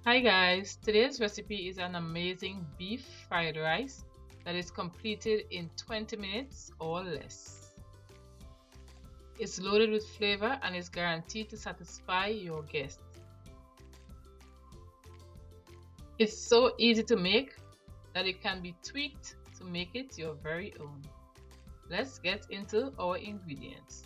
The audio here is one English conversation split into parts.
Hi guys, today's recipe is an amazing beef fried rice that is completed in 20 minutes or less. It's loaded with flavor and is guaranteed to satisfy your guests. It's so easy to make that it can be tweaked to make it your very own. Let's get into our ingredients.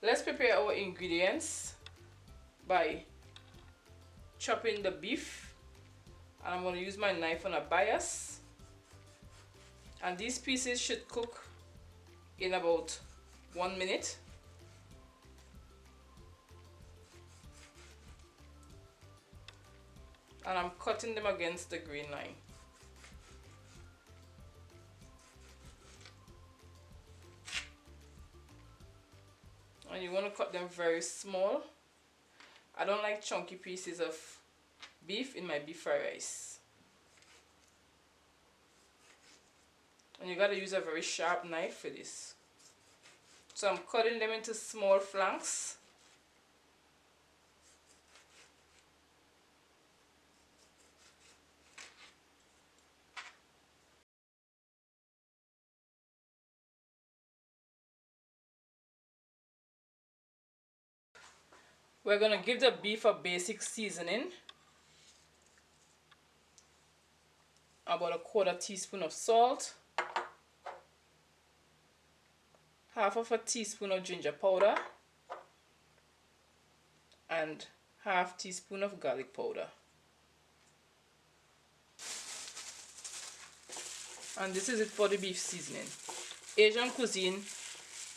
Let's prepare our ingredients by chopping the beef, and I'm going to use my knife on a bias, and these pieces should cook in about 1 minute. And I'm cutting them against the green line. And you want to cut them very small. I don't like chunky pieces of beef in my beef fried rice. And you got to use a very sharp knife for this. So I'm cutting them into small flanks. We're going to give the beef a basic seasoning. About a 1/4 teaspoon of salt. Half of a teaspoon of ginger powder. And half teaspoon of garlic powder. And this is it for the beef seasoning. Asian cuisine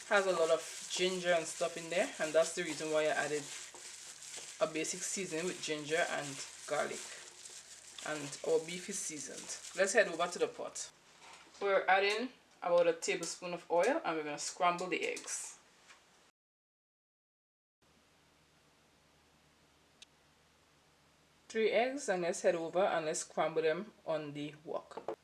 has a lot of ginger and stuff in there, and that's the reason why I added a basic seasoning with ginger and garlic. And our beef is seasoned. Let's head over to the pot. We're adding about a tablespoon of oil, and we're going to scramble the eggs. Three eggs, and let's head over and let's scramble them on the wok.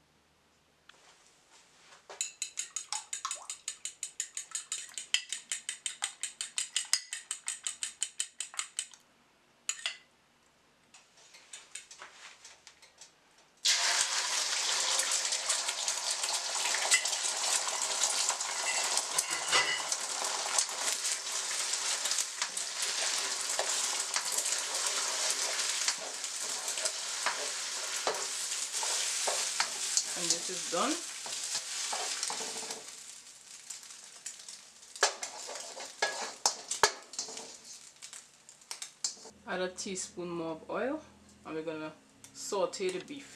And this is done. Add a teaspoon more of oil, and we're gonna saute the beef.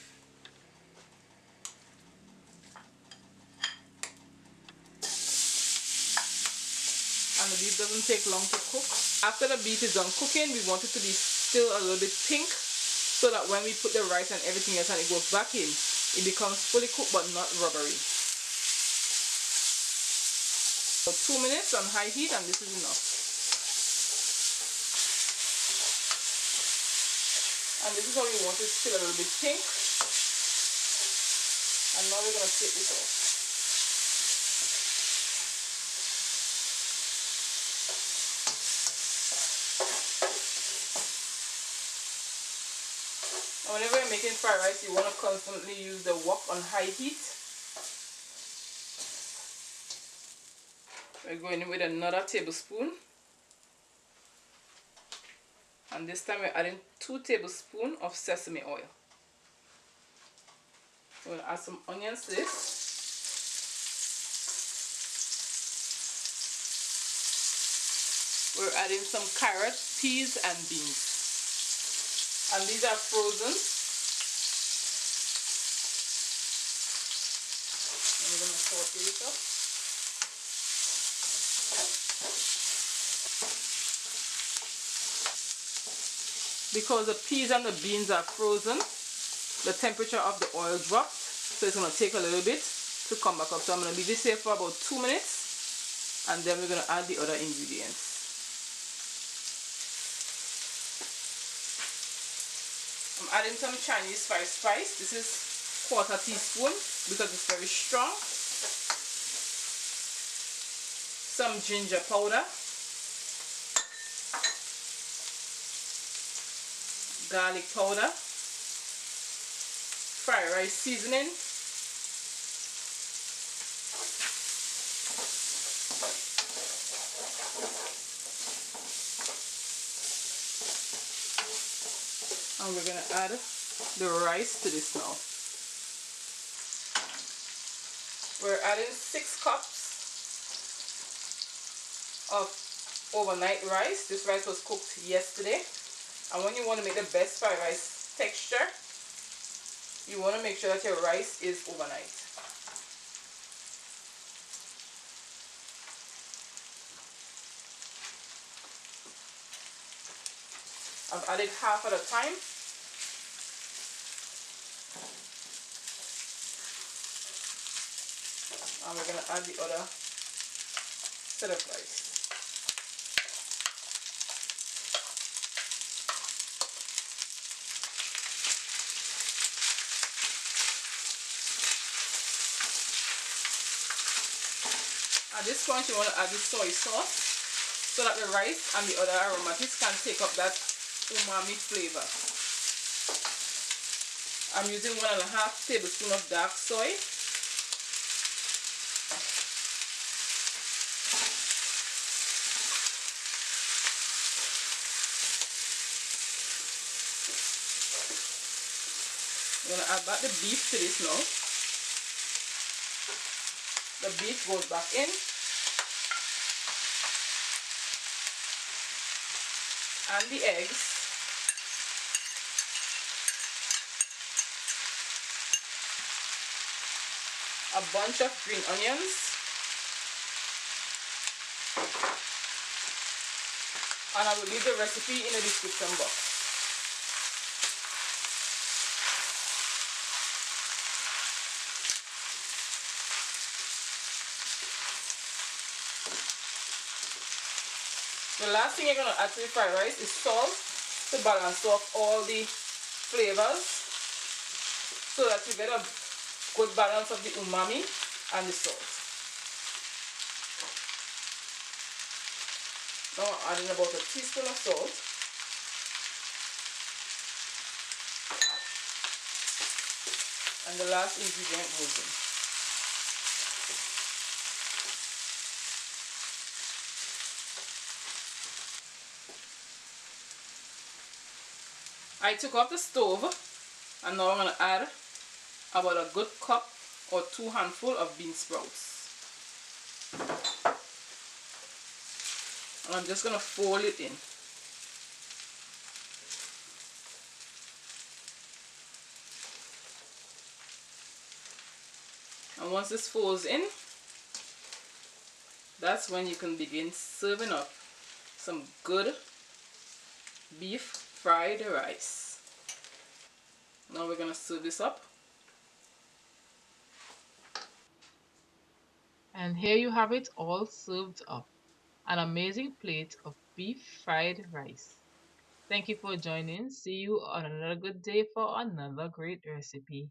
And the beef doesn't take long to cook. After the beef is done cooking, we want it to be still a little bit pink, so that when we put the rice and everything else and it goes back in, it becomes fully cooked but not rubbery. For 2 minutes on high heat, and this is enough. And this is how we want it, still a little bit pink. And now we're going to take this off. And whenever you're making fried rice, you want to constantly use the wok on high heat. We're going in with another tablespoon. And this time we're adding 2 tablespoons of sesame oil. We're going to add some onions to this. We're adding some carrots, peas, and beans. And these are frozen. And we're going to saute this up. Because the peas and the beans are frozen, the temperature of the oil dropped, so it's going to take a little bit to come back up. So I'm going to leave this here for about 2 minutes, and then we're going to add the other ingredients. I'm adding some Chinese spice. This is 1/4 teaspoon because it's very strong. some ginger powder, garlic powder, fried rice seasoning, and we're gonna add the rice to this now. We're adding 6 cups of overnight rice. This rice was cooked yesterday, and when you want to make the best fried rice texture, you want to make sure that your rice is overnight. I've added half at a time. And we're going to add the other set of rice. At this point you want to add the soy sauce so that the rice and the other aromatics can take up that umami flavor. I'm using 1.5 tablespoons of dark soy. I'm going to add back the beef to this now. The beef goes back in. And the eggs. A bunch of green onions. And I will leave the recipe in the description box. The last thing you're going to add to the fried rice is salt to balance off all the flavors so that you get a good balance of the umami and the salt. Now I'm adding about a teaspoon of salt. And the last ingredient goes in. I took off the stove and now I'm going to add about a good cup or 2 handfuls of bean sprouts. And I'm just going to fold it in. And once this folds in, that's when you can begin serving up some good beef fried rice. Now we're going to serve this up. And here you have it all served up. An amazing plate of beef fried rice. Thank you for joining. See you on another good day for another great recipe.